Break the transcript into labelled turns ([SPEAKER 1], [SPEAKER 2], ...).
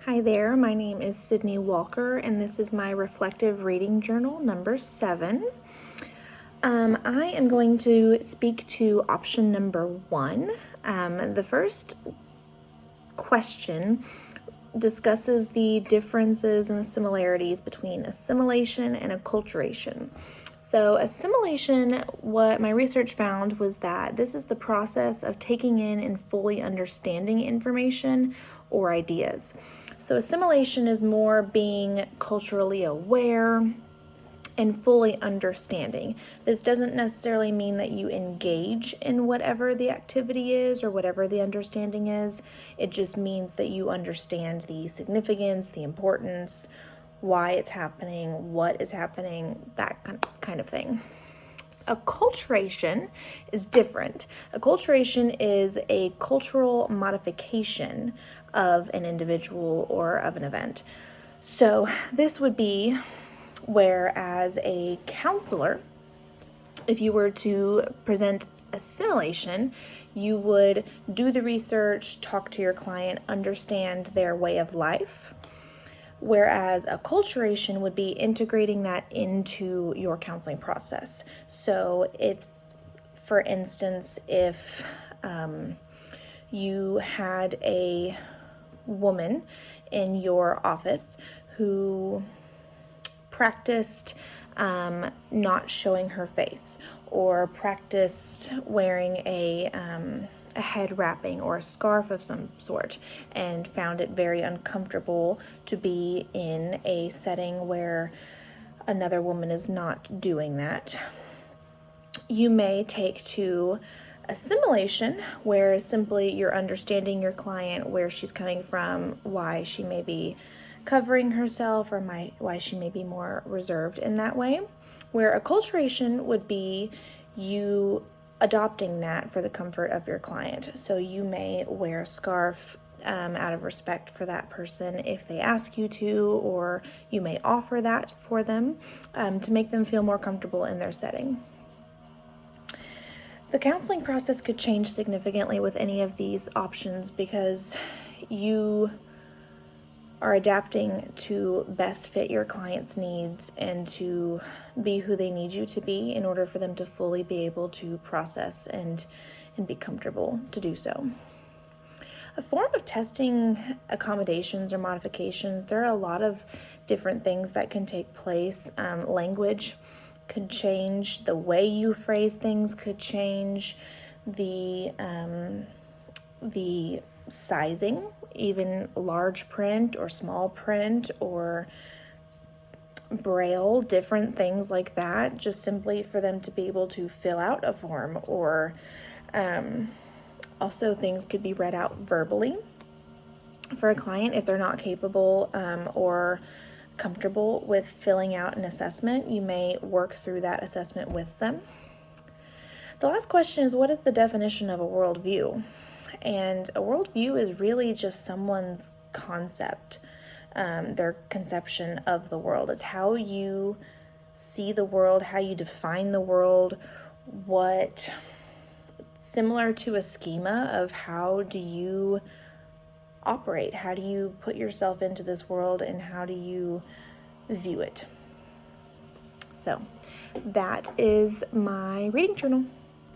[SPEAKER 1] Hi there, my name is Sydney Walker, and this is my reflective reading journal number 7. I am going to speak to option number 1. The first question discusses the differences and the similarities between assimilation and acculturation. So assimilation, what my research found was that this is the process of taking in and fully understanding information or ideas. So assimilation is more being culturally aware and fully understanding. This doesn't necessarily mean that you engage in whatever the activity is or whatever the understanding is. It just means that you understand the significance, the importance, why it's happening, what is happening, that kind of thing. Acculturation is different. Acculturation is a cultural modification of an individual or of an event. So this would be where, as a counselor, if you were to present assimilation, you would do the research, talk to your client, understand their way of life. Whereas acculturation would be integrating that into your counseling process. So it's, for instance, if you had a woman in your office who practiced not showing her face, or practiced wearing a head wrapping or a scarf of some sort, and found it very uncomfortable to be in a setting where another woman is not doing that. You may take to assimilation, where simply you're understanding your client, where she's coming from, why she may be covering herself, or why she may be more reserved in that way. Where acculturation would be you adopting that for the comfort of your client. So you may wear a scarf out of respect for that person if they ask you to, or you may offer that for them to make them feel more comfortable in their setting. The counseling process could change significantly with any of these options because you are adapting to best fit your client's needs and to be who they need you to be in order for them to fully be able to process and be comfortable to do so. A form of testing accommodations or modifications, there are a lot of different things that can take place. Language could change, the way you phrase things could change, the sizing, even large print or small print or braille, different things like that, just simply for them to be able to fill out a form. Or also things could be read out verbally for a client if they're not capable or comfortable with filling out an assessment. You may work through that assessment with them. The last question is, what is the definition of a worldview? And a worldview is really just someone's concept, their conception of the world. It's how you see the world, how you define the world, similar to a schema of how do you operate, how do you put yourself into this world, and how do you view it. So that is my reading journal.